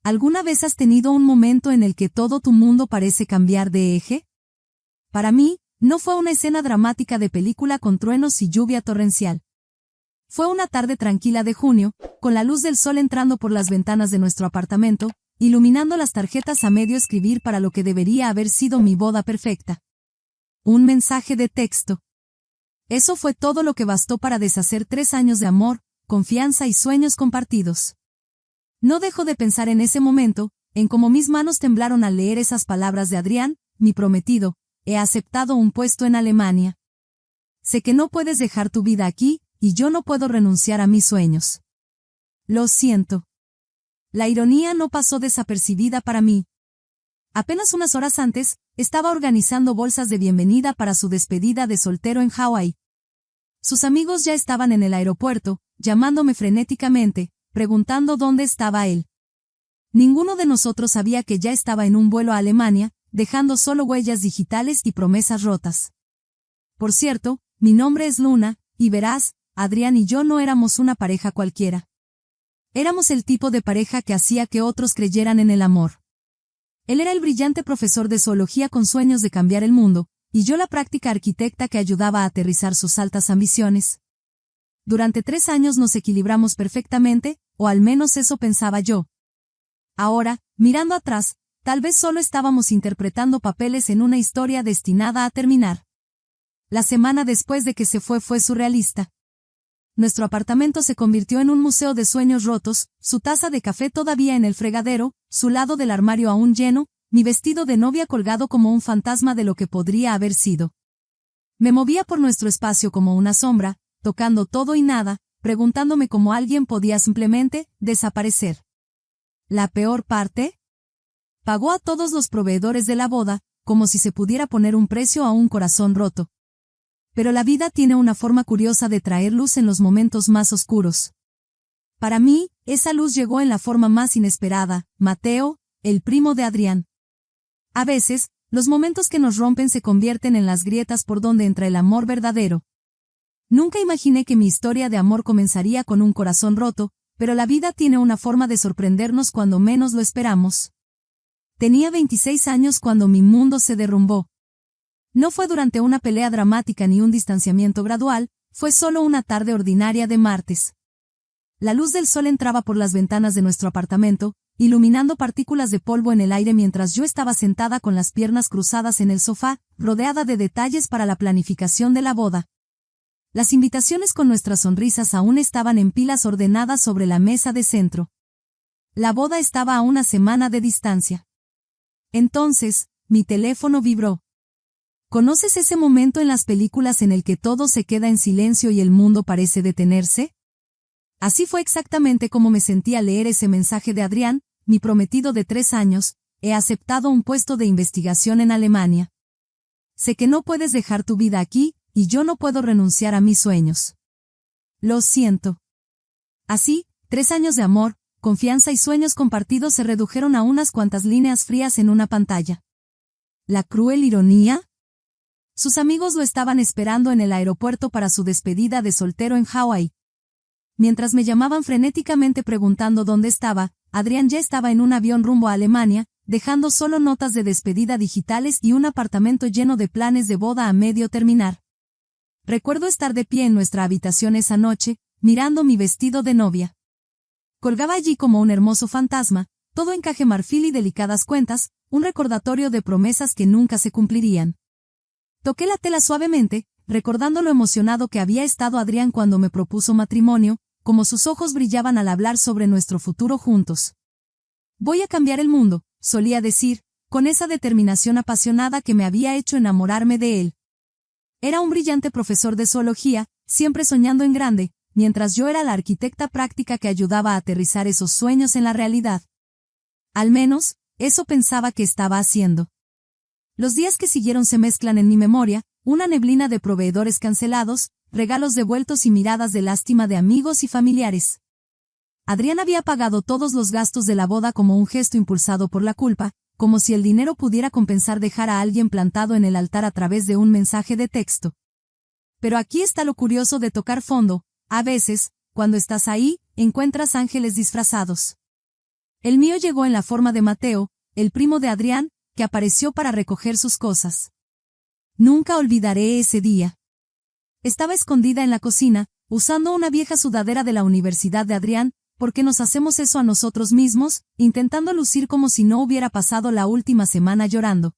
¿Alguna vez has tenido un momento en el que todo tu mundo parece cambiar de eje? Para mí, no fue una escena dramática de película con truenos y lluvia torrencial. Fue una tarde tranquila de junio, con la luz del sol entrando por las ventanas de nuestro apartamento, iluminando las tarjetas a medio escribir para lo que debería haber sido mi boda perfecta. Un mensaje de texto. Eso fue todo lo que bastó para deshacer 3 años de amor, confianza y sueños compartidos. No dejo de pensar en ese momento, en cómo mis manos temblaron al leer esas palabras de Adrián, mi prometido: he aceptado un puesto en Alemania. Sé que no puedes dejar tu vida aquí, y yo no puedo renunciar a mis sueños. Lo siento. La ironía no pasó desapercibida para mí. Apenas unas horas antes, estaba organizando bolsas de bienvenida para su despedida de soltero en Hawái. Sus amigos ya estaban en el aeropuerto, llamándome frenéticamente, preguntando dónde estaba él. Ninguno de nosotros sabía que ya estaba en un vuelo a Alemania, dejando solo huellas digitales y promesas rotas. Por cierto, mi nombre es Luna, y verás, Adrián y yo no éramos una pareja cualquiera. Éramos el tipo de pareja que hacía que otros creyeran en el amor. Él era el brillante profesor de zoología con sueños de cambiar el mundo, y yo la práctica arquitecta que ayudaba a aterrizar sus altas ambiciones. Durante 3 años nos equilibramos perfectamente, o al menos eso pensaba yo. Ahora, mirando atrás, tal vez solo estábamos interpretando papeles en una historia destinada a terminar. La semana después de que se fue surrealista. Nuestro apartamento se convirtió en un museo de sueños rotos, su taza de café todavía en el fregadero, su lado del armario aún lleno, mi vestido de novia colgado como un fantasma de lo que podría haber sido. Me movía por nuestro espacio como una sombra, tocando todo y nada, preguntándome cómo alguien podía simplemente desaparecer. ¿La peor parte? Pagó a todos los proveedores de la boda, como si se pudiera poner un precio a un corazón roto. Pero la vida tiene una forma curiosa de traer luz en los momentos más oscuros. Para mí, esa luz llegó en la forma más inesperada: Mateo, el primo de Adrián. A veces, los momentos que nos rompen se convierten en las grietas por donde entra el amor verdadero. Nunca imaginé que mi historia de amor comenzaría con un corazón roto, pero la vida tiene una forma de sorprendernos cuando menos lo esperamos. Tenía 26 años cuando mi mundo se derrumbó. No fue durante una pelea dramática ni un distanciamiento gradual, fue solo una tarde ordinaria de martes. La luz del sol entraba por las ventanas de nuestro apartamento, iluminando partículas de polvo en el aire mientras yo estaba sentada con las piernas cruzadas en el sofá, rodeada de detalles para la planificación de la boda. Las invitaciones con nuestras sonrisas aún estaban en pilas ordenadas sobre la mesa de centro. La boda estaba a una semana de distancia. Entonces, mi teléfono vibró. ¿Conoces ese momento en las películas en el que todo se queda en silencio y el mundo parece detenerse? Así fue exactamente como me sentí al leer ese mensaje de Adrián, mi prometido de 3 años: he aceptado un puesto de investigación en Alemania. Sé que no puedes dejar tu vida aquí, y yo no puedo renunciar a mis sueños. Lo siento. Así, 3 años de amor, confianza y sueños compartidos se redujeron a unas cuantas líneas frías en una pantalla. ¿La cruel ironía? Sus amigos lo estaban esperando en el aeropuerto para su despedida de soltero en Hawái. Mientras me llamaban frenéticamente preguntando dónde estaba, Adrián ya estaba en un avión rumbo a Alemania, dejando solo notas de despedida digitales y un apartamento lleno de planes de boda a medio terminar. Recuerdo estar de pie en nuestra habitación esa noche, mirando mi vestido de novia. Colgaba allí como un hermoso fantasma, todo encaje marfil y delicadas cuentas, un recordatorio de promesas que nunca se cumplirían. Toqué la tela suavemente, recordando lo emocionado que había estado Adrián cuando me propuso matrimonio, como sus ojos brillaban al hablar sobre nuestro futuro juntos. Voy a cambiar el mundo, solía decir, con esa determinación apasionada que me había hecho enamorarme de él. Era un brillante profesor de zoología, siempre soñando en grande, mientras yo era la arquitecta práctica que ayudaba a aterrizar esos sueños en la realidad. Al menos, eso pensaba que estaba haciendo. Los días que siguieron se mezclan en mi memoria, una neblina de proveedores cancelados, regalos devueltos y miradas de lástima de amigos y familiares. Adrián había pagado todos los gastos de la boda como un gesto impulsado por la culpa, como si el dinero pudiera compensar dejar a alguien plantado en el altar a través de un mensaje de texto. Pero aquí está lo curioso de tocar fondo: a veces, cuando estás ahí, encuentras ángeles disfrazados. El mío llegó en la forma de Mateo, el primo de Adrián, que apareció para recoger sus cosas. Nunca olvidaré ese día. Estaba escondida en la cocina, usando una vieja sudadera de la universidad de Adrián, porque nos hacemos eso a nosotros mismos, intentando lucir como si no hubiera pasado la última semana llorando.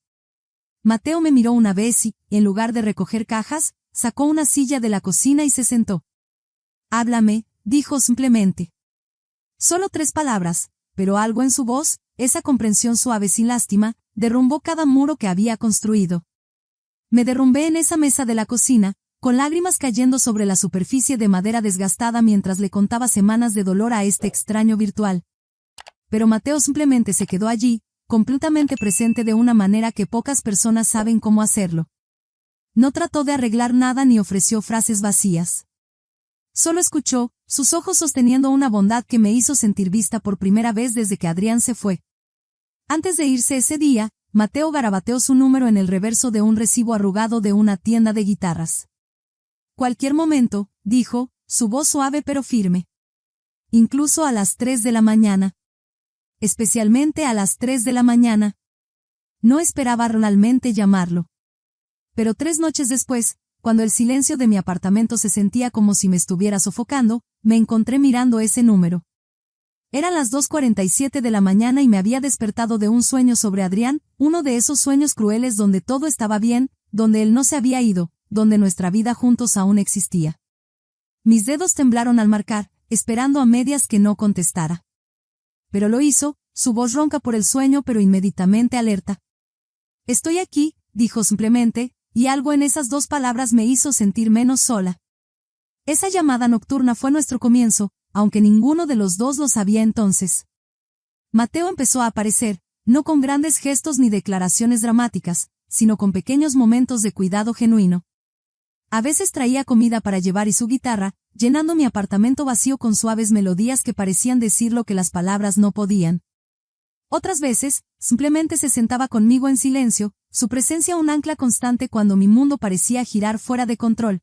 Mateo me miró una vez y, en lugar de recoger cajas, sacó una silla de la cocina y se sentó. «Háblame», dijo simplemente. Solo 3 palabras, pero algo en su voz, esa comprensión suave sin lástima, derrumbó cada muro que había construido. Me derrumbé en esa mesa de la cocina, con lágrimas cayendo sobre la superficie de madera desgastada mientras le contaba semanas de dolor a este extraño virtual. Pero Mateo simplemente se quedó allí, completamente presente de una manera que pocas personas saben cómo hacerlo. No trató de arreglar nada ni ofreció frases vacías. Solo escuchó, sus ojos sosteniendo una bondad que me hizo sentir vista por primera vez desde que Adrián se fue. Antes de irse ese día, Mateo garabateó su número en el reverso de un recibo arrugado de una tienda de guitarras. «Cualquier momento», dijo, su voz suave pero firme. «Incluso a las 3 de la mañana. Especialmente a las 3 de la mañana». No esperaba realmente llamarlo. Pero 3 noches después, cuando el silencio de mi apartamento se sentía como si me estuviera sofocando, me encontré mirando ese número. Eran las 2:47 de la mañana y me había despertado de un sueño sobre Adrián, uno de esos sueños crueles donde todo estaba bien, donde él no se había ido, donde nuestra vida juntos aún existía. Mis dedos temblaron al marcar, esperando a medias que no contestara. Pero lo hizo, su voz ronca por el sueño pero inmediatamente alerta. «Estoy aquí», dijo simplemente, y algo en esas 2 palabras me hizo sentir menos sola. Esa llamada nocturna fue nuestro comienzo, aunque ninguno de los dos lo sabía entonces. Mateo empezó a aparecer, no con grandes gestos ni declaraciones dramáticas, sino con pequeños momentos de cuidado genuino. A veces traía comida para llevar y su guitarra, llenando mi apartamento vacío con suaves melodías que parecían decir lo que las palabras no podían. Otras veces, simplemente se sentaba conmigo en silencio, su presencia un ancla constante cuando mi mundo parecía girar fuera de control.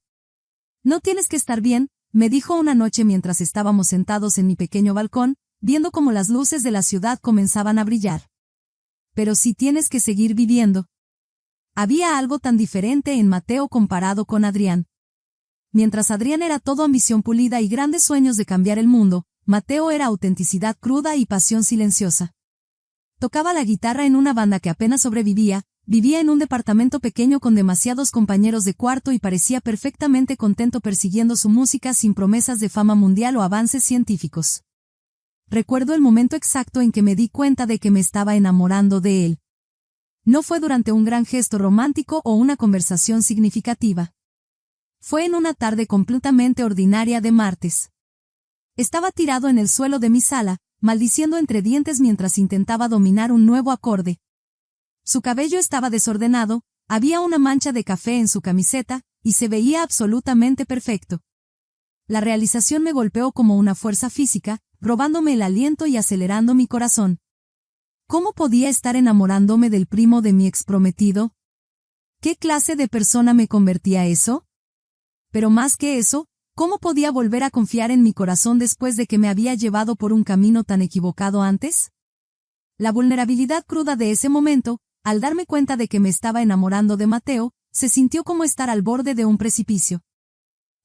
«No tienes que estar bien», me dijo una noche mientras estábamos sentados en mi pequeño balcón, viendo cómo las luces de la ciudad comenzaban a brillar. «Pero sí tienes que seguir viviendo». Había algo tan diferente en Mateo comparado con Adrián. Mientras Adrián era todo ambición pulida y grandes sueños de cambiar el mundo, Mateo era autenticidad cruda y pasión silenciosa. Tocaba la guitarra en una banda que apenas sobrevivía, vivía en un departamento pequeño con demasiados compañeros de cuarto y parecía perfectamente contento persiguiendo su música sin promesas de fama mundial o avances científicos. Recuerdo el momento exacto en que me di cuenta de que me estaba enamorando de él. No fue durante un gran gesto romántico o una conversación significativa. Fue en una tarde completamente ordinaria de martes. Estaba tirado en el suelo de mi sala, maldiciendo entre dientes mientras intentaba dominar un nuevo acorde. Su cabello estaba desordenado, había una mancha de café en su camiseta, y se veía absolutamente perfecto. La realización me golpeó como una fuerza física, robándome el aliento y acelerando mi corazón. ¿Cómo podía estar enamorándome del primo de mi exprometido? ¿Qué clase de persona me convertía eso? Pero más que eso, ¿cómo podía volver a confiar en mi corazón después de que me había llevado por un camino tan equivocado antes? La vulnerabilidad cruda de ese momento, al darme cuenta de que me estaba enamorando de Mateo, se sintió como estar al borde de un precipicio.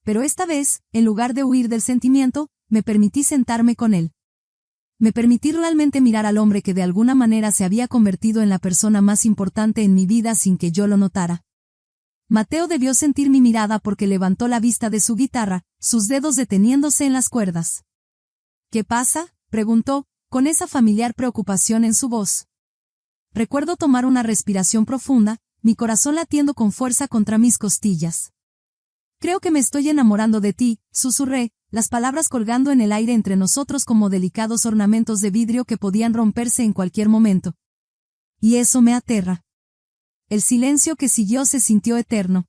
Pero esta vez, en lugar de huir del sentimiento, me permití sentarme con él. Me permití realmente mirar al hombre que de alguna manera se había convertido en la persona más importante en mi vida sin que yo lo notara. Mateo debió sentir mi mirada porque levantó la vista de su guitarra, sus dedos deteniéndose en las cuerdas. «¿Qué pasa?», preguntó, con esa familiar preocupación en su voz. Recuerdo tomar una respiración profunda, mi corazón latiendo con fuerza contra mis costillas. «Creo que me estoy enamorando de ti», susurré, las palabras colgando en el aire entre nosotros como delicados ornamentos de vidrio que podían romperse en cualquier momento. «Y eso me aterra». El silencio que siguió se sintió eterno.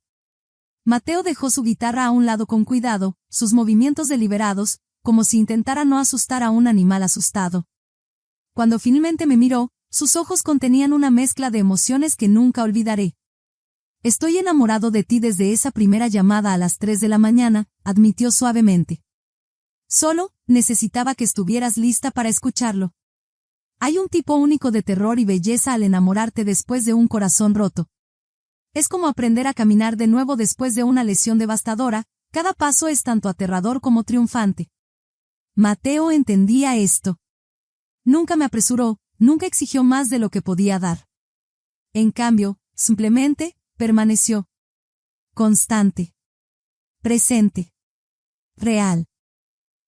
Mateo dejó su guitarra a un lado con cuidado, sus movimientos deliberados, como si intentara no asustar a un animal asustado. Cuando finalmente me miró, sus ojos contenían una mezcla de emociones que nunca olvidaré. «Estoy enamorado de ti desde esa primera llamada a las 3 de la mañana», admitió suavemente. «Solo, necesitaba que estuvieras lista para escucharlo». Hay un tipo único de terror y belleza al enamorarte después de un corazón roto. Es como aprender a caminar de nuevo después de una lesión devastadora, cada paso es tanto aterrador como triunfante. Mateo entendía esto. Nunca me apresuró, nunca exigió más de lo que podía dar. En cambio, simplemente, permaneció. Constante. Presente. Real.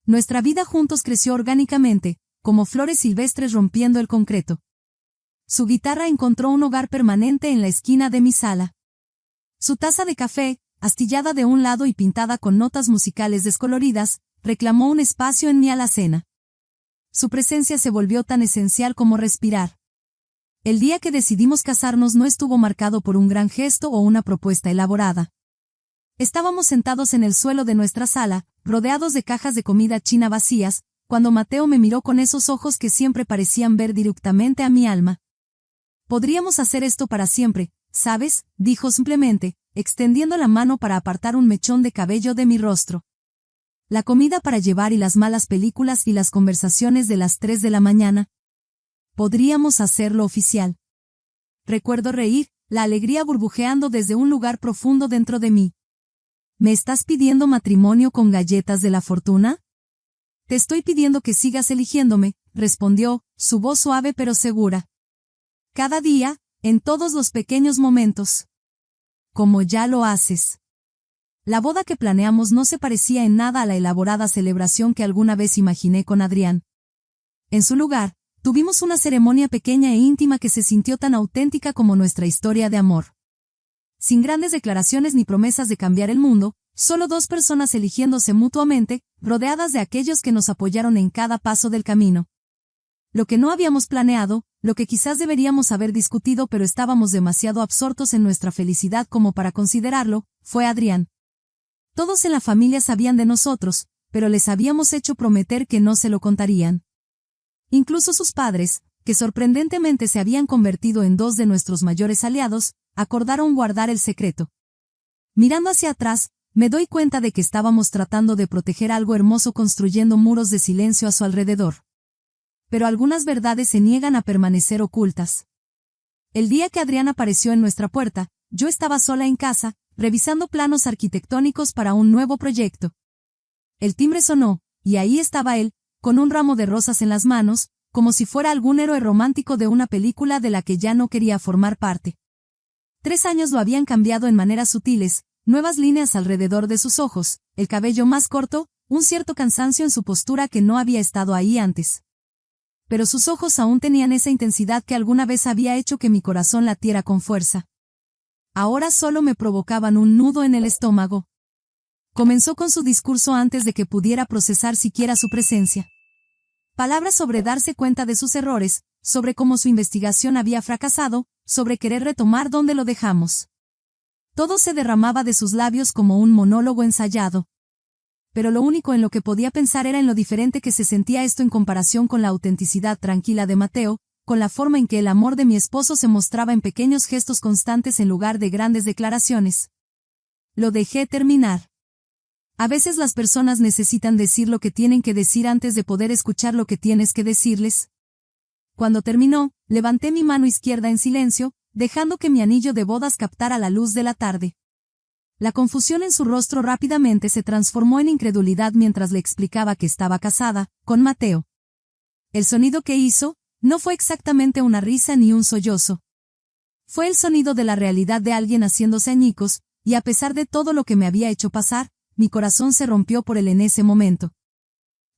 Nuestra vida juntos creció orgánicamente, como flores silvestres rompiendo el concreto. Su guitarra encontró un hogar permanente en la esquina de mi sala. Su taza de café, astillada de un lado y pintada con notas musicales descoloridas, reclamó un espacio en mi alacena. Su presencia se volvió tan esencial como respirar. El día que decidimos casarnos no estuvo marcado por un gran gesto o una propuesta elaborada. Estábamos sentados en el suelo de nuestra sala, rodeados de cajas de comida china vacías, cuando Mateo me miró con esos ojos que siempre parecían ver directamente a mi alma. Podríamos hacer esto para siempre, ¿sabes?, dijo simplemente, extendiendo la mano para apartar un mechón de cabello de mi rostro. La comida para llevar y las malas películas y las conversaciones de las 3 de la mañana. Podríamos hacerlo oficial. Recuerdo reír, la alegría burbujeando desde un lugar profundo dentro de mí. ¿Me estás pidiendo matrimonio con galletas de la fortuna? Te estoy pidiendo que sigas eligiéndome, respondió, su voz suave pero segura. Cada día, en todos los pequeños momentos. Como ya lo haces. La boda que planeamos no se parecía en nada a la elaborada celebración que alguna vez imaginé con Adrián. En su lugar, tuvimos una ceremonia pequeña e íntima que se sintió tan auténtica como nuestra historia de amor. Sin grandes declaraciones ni promesas de cambiar el mundo, solo dos personas eligiéndose mutuamente, rodeadas de aquellos que nos apoyaron en cada paso del camino. Lo que no habíamos planeado, lo que quizás deberíamos haber discutido pero estábamos demasiado absortos en nuestra felicidad como para considerarlo, fue Adrián. Todos en la familia sabían de nosotros, pero les habíamos hecho prometer que no se lo contarían. Incluso sus padres, que sorprendentemente se habían convertido en dos de nuestros mayores aliados, acordaron guardar el secreto. Mirando hacia atrás, me doy cuenta de que estábamos tratando de proteger algo hermoso construyendo muros de silencio a su alrededor. Pero algunas verdades se niegan a permanecer ocultas. El día que Adrián apareció en nuestra puerta, yo estaba sola en casa, revisando planos arquitectónicos para un nuevo proyecto. El timbre sonó, y ahí estaba él, con un ramo de rosas en las manos, como si fuera algún héroe romántico de una película de la que ya no quería formar parte. 3 años lo habían cambiado en maneras sutiles, nuevas líneas alrededor de sus ojos, el cabello más corto, un cierto cansancio en su postura que no había estado ahí antes. Pero sus ojos aún tenían esa intensidad que alguna vez había hecho que mi corazón latiera con fuerza. Ahora solo me provocaban un nudo en el estómago. Comenzó con su discurso antes de que pudiera procesar siquiera su presencia. Palabras sobre darse cuenta de sus errores, sobre cómo su investigación había fracasado, sobre querer retomar donde lo dejamos. Todo se derramaba de sus labios como un monólogo ensayado. Pero lo único en lo que podía pensar era en lo diferente que se sentía esto en comparación con la autenticidad tranquila de Mateo, con la forma en que el amor de mi esposo se mostraba en pequeños gestos constantes en lugar de grandes declaraciones. Lo dejé terminar. A veces las personas necesitan decir lo que tienen que decir antes de poder escuchar lo que tienes que decirles. Cuando terminó, levanté mi mano izquierda en silencio, dejando que mi anillo de bodas captara la luz de la tarde. La confusión en su rostro rápidamente se transformó en incredulidad mientras le explicaba que estaba casada, con Mateo. El sonido que hizo, no fue exactamente una risa ni un sollozo. Fue el sonido de la realidad de alguien haciéndose añicos, y a pesar de todo lo que me había hecho pasar, mi corazón se rompió por él en ese momento.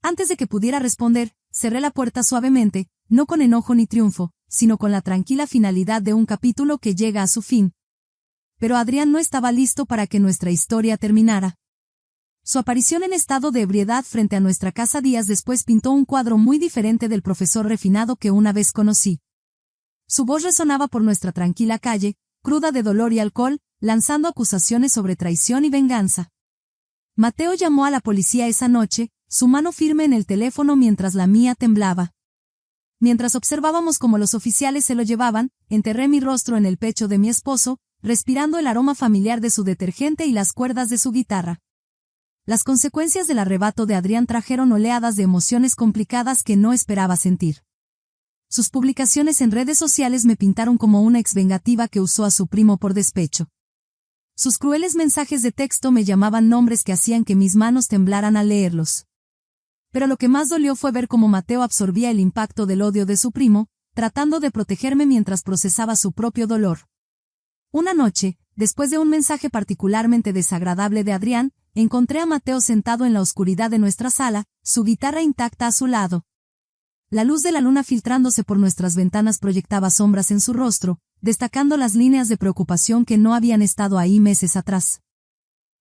Antes de que pudiera responder, cerré la puerta suavemente, no con enojo ni triunfo, sino con la tranquila finalidad de un capítulo que llega a su fin. Pero Adrián no estaba listo para que nuestra historia terminara. Su aparición en estado de ebriedad frente a nuestra casa días después pintó un cuadro muy diferente del profesor refinado que una vez conocí. Su voz resonaba por nuestra tranquila calle, cruda de dolor y alcohol, lanzando acusaciones sobre traición y venganza. Mateo llamó a la policía esa noche, su mano firme en el teléfono mientras la mía temblaba. Mientras observábamos cómo los oficiales se lo llevaban, enterré mi rostro en el pecho de mi esposo, respirando el aroma familiar de su detergente y las cuerdas de su guitarra. Las consecuencias del arrebato de Adrián trajeron oleadas de emociones complicadas que no esperaba sentir. Sus publicaciones en redes sociales me pintaron como una ex vengativa que usó a su primo por despecho. Sus crueles mensajes de texto me llamaban nombres que hacían que mis manos temblaran al leerlos. Pero lo que más dolió fue ver cómo Mateo absorbía el impacto del odio de su primo, tratando de protegerme mientras procesaba su propio dolor. Una noche, después de un mensaje particularmente desagradable de Adrián, encontré a Mateo sentado en la oscuridad de nuestra sala, su guitarra intacta a su lado. La luz de la luna filtrándose por nuestras ventanas proyectaba sombras en su rostro, destacando las líneas de preocupación que no habían estado ahí meses atrás.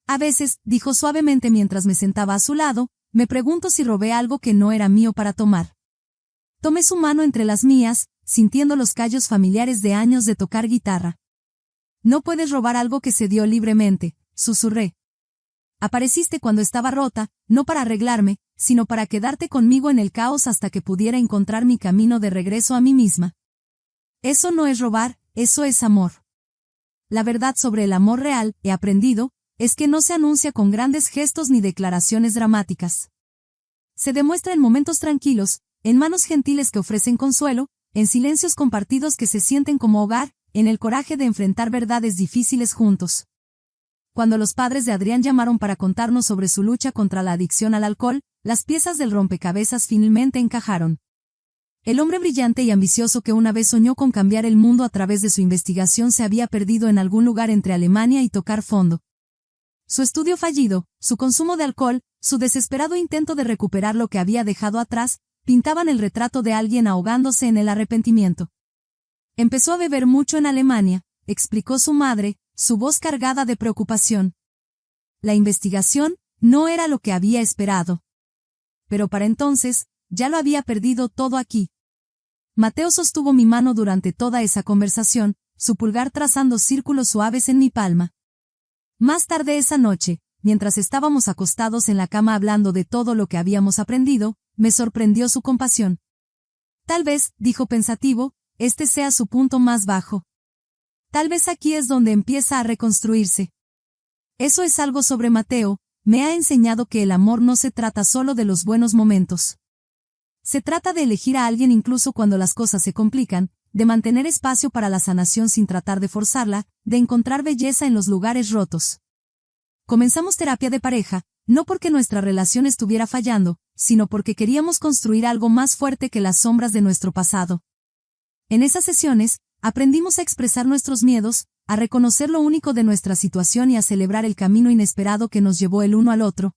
A veces, dijo suavemente mientras me sentaba a su lado, me pregunto si robé algo que no era mío para tomar. Tomé su mano entre las mías, sintiendo los callos familiares de años de tocar guitarra. No puedes robar algo que se dio libremente, susurré. Apareciste cuando estaba rota, no para arreglarme, sino para quedarte conmigo en el caos hasta que pudiera encontrar mi camino de regreso a mí misma. Eso no es robar, eso es amor. La verdad sobre el amor real, he aprendido, es que no se anuncia con grandes gestos ni declaraciones dramáticas. Se demuestra en momentos tranquilos, en manos gentiles que ofrecen consuelo, en silencios compartidos que se sienten como hogar, en el coraje de enfrentar verdades difíciles juntos. Cuando los padres de Adrián llamaron para contarnos sobre su lucha contra la adicción al alcohol, las piezas del rompecabezas finalmente encajaron. El hombre brillante y ambicioso que una vez soñó con cambiar el mundo a través de su investigación se había perdido en algún lugar entre Alemania y tocar fondo. Su estudio fallido, su consumo de alcohol, su desesperado intento de recuperar lo que había dejado atrás, pintaban el retrato de alguien ahogándose en el arrepentimiento. Empezó a beber mucho en Alemania, explicó su madre, su voz cargada de preocupación. La investigación no era lo que había esperado. Pero para entonces, ya lo había perdido todo aquí. Mateo sostuvo mi mano durante toda esa conversación, su pulgar trazando círculos suaves en mi palma. Más tarde esa noche, mientras estábamos acostados en la cama hablando de todo lo que habíamos aprendido, me sorprendió su compasión. Tal vez, dijo pensativo, este sea su punto más bajo. Tal vez aquí es donde empieza a reconstruirse. Eso es algo sobre Mateo, me ha enseñado que el amor no se trata solo de los buenos momentos. Se trata de elegir a alguien incluso cuando las cosas se complican, de mantener espacio para la sanación sin tratar de forzarla, de encontrar belleza en los lugares rotos. Comenzamos terapia de pareja, no porque nuestra relación estuviera fallando, sino porque queríamos construir algo más fuerte que las sombras de nuestro pasado. En esas sesiones, aprendimos a expresar nuestros miedos, a reconocer lo único de nuestra situación y a celebrar el camino inesperado que nos llevó el uno al otro.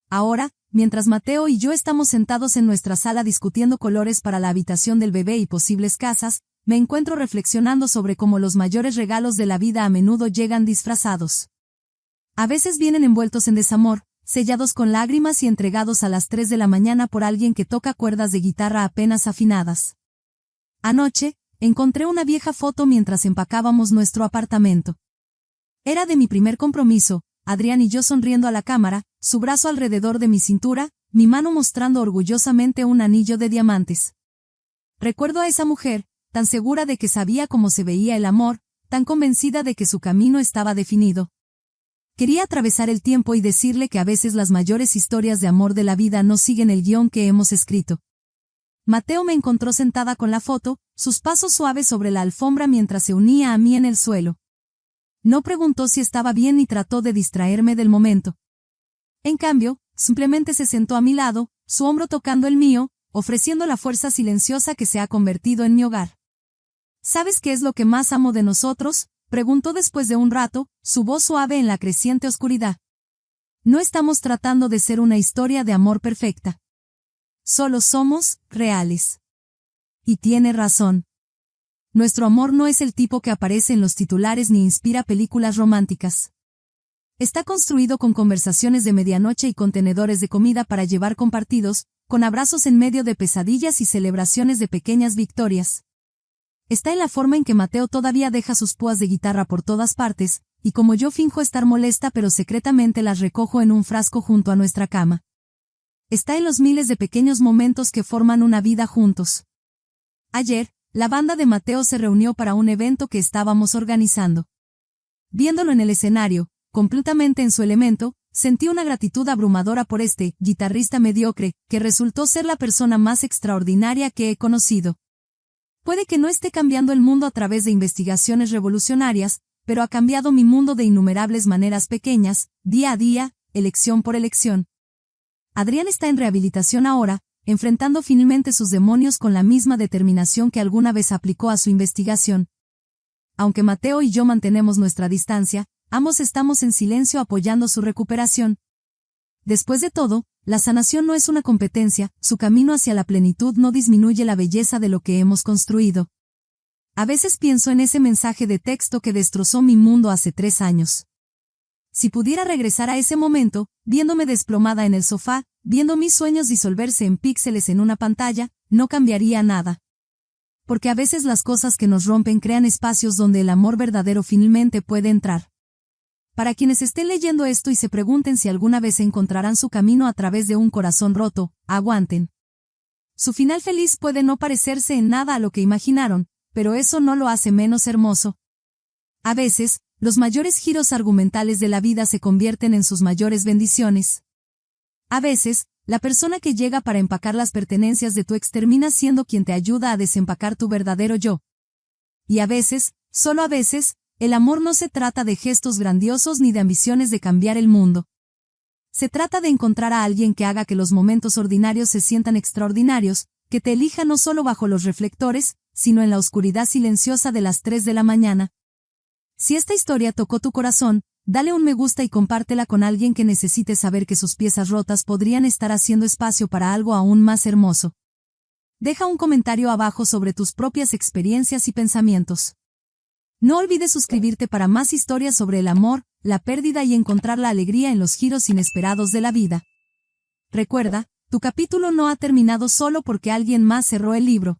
Ahora, mientras Mateo y yo estamos sentados en nuestra sala discutiendo colores para la habitación del bebé y posibles casas, me encuentro reflexionando sobre cómo los mayores regalos de la vida a menudo llegan disfrazados. A veces vienen envueltos en desamor, sellados con lágrimas y entregados a las 3 de la mañana por alguien que toca cuerdas de guitarra apenas afinadas. Anoche, encontré una vieja foto mientras empacábamos nuestro apartamento. Era de mi primer compromiso, Adrián y yo sonriendo a la cámara, su brazo alrededor de mi cintura, mi mano mostrando orgullosamente un anillo de diamantes. Recuerdo a esa mujer, tan segura de que sabía cómo se veía el amor, tan convencida de que su camino estaba definido. Quería atravesar el tiempo y decirle que a veces las mayores historias de amor de la vida no siguen el guión que hemos escrito. Mateo me encontró sentada con la foto, sus pasos suaves sobre la alfombra mientras se unía a mí en el suelo. No preguntó si estaba bien ni trató de distraerme del momento. En cambio, simplemente se sentó a mi lado, su hombro tocando el mío, ofreciendo la fuerza silenciosa que se ha convertido en mi hogar. ¿Sabes qué es lo que más amo de nosotros?, preguntó después de un rato, su voz suave en la creciente oscuridad. No estamos tratando de ser una historia de amor perfecta. Solo somos reales. Y tiene razón. Nuestro amor no es el tipo que aparece en los titulares ni inspira películas románticas. Está construido con conversaciones de medianoche y contenedores de comida para llevar compartidos, con abrazos en medio de pesadillas y celebraciones de pequeñas victorias. Está en la forma en que Mateo todavía deja sus púas de guitarra por todas partes, y como yo finjo estar molesta pero secretamente las recojo en un frasco junto a nuestra cama. Está en los miles de pequeños momentos que forman una vida juntos. Ayer, la banda de Mateo se reunió para un evento que estábamos organizando. Viéndolo en el escenario, completamente en su elemento, sentí una gratitud abrumadora por este guitarrista mediocre, que resultó ser la persona más extraordinaria que he conocido. Puede que no esté cambiando el mundo a través de investigaciones revolucionarias, pero ha cambiado mi mundo de innumerables maneras pequeñas, día a día, elección por elección. Adrián está en rehabilitación ahora, enfrentando finalmente sus demonios con la misma determinación que alguna vez aplicó a su investigación. Aunque Mateo y yo mantenemos nuestra distancia, ambos estamos en silencio apoyando su recuperación. Después de todo, la sanación no es una competencia, su camino hacia la plenitud no disminuye la belleza de lo que hemos construido. A veces pienso en ese mensaje de texto que destrozó mi mundo hace 3 años. Si pudiera regresar a ese momento, viéndome desplomada en el sofá, viendo mis sueños disolverse en píxeles en una pantalla, no cambiaría nada. Porque a veces las cosas que nos rompen crean espacios donde el amor verdadero finalmente puede entrar. Para quienes estén leyendo esto y se pregunten si alguna vez encontrarán su camino a través de un corazón roto, aguanten. Su final feliz puede no parecerse en nada a lo que imaginaron, pero eso no lo hace menos hermoso. A veces, los mayores giros argumentales de la vida se convierten en sus mayores bendiciones. A veces, la persona que llega para empacar las pertenencias de tu ex termina siendo quien te ayuda a desempacar tu verdadero yo. Y a veces, solo a veces, el amor no se trata de gestos grandiosos ni de ambiciones de cambiar el mundo. Se trata de encontrar a alguien que haga que los momentos ordinarios se sientan extraordinarios, que te elija no solo bajo los reflectores, sino en la oscuridad silenciosa de las 3 de la mañana. Si esta historia tocó tu corazón, dale un me gusta y compártela con alguien que necesite saber que sus piezas rotas podrían estar haciendo espacio para algo aún más hermoso. Deja un comentario abajo sobre tus propias experiencias y pensamientos. No olvides suscribirte para más historias sobre el amor, la pérdida y encontrar la alegría en los giros inesperados de la vida. Recuerda, tu capítulo no ha terminado solo porque alguien más cerró el libro.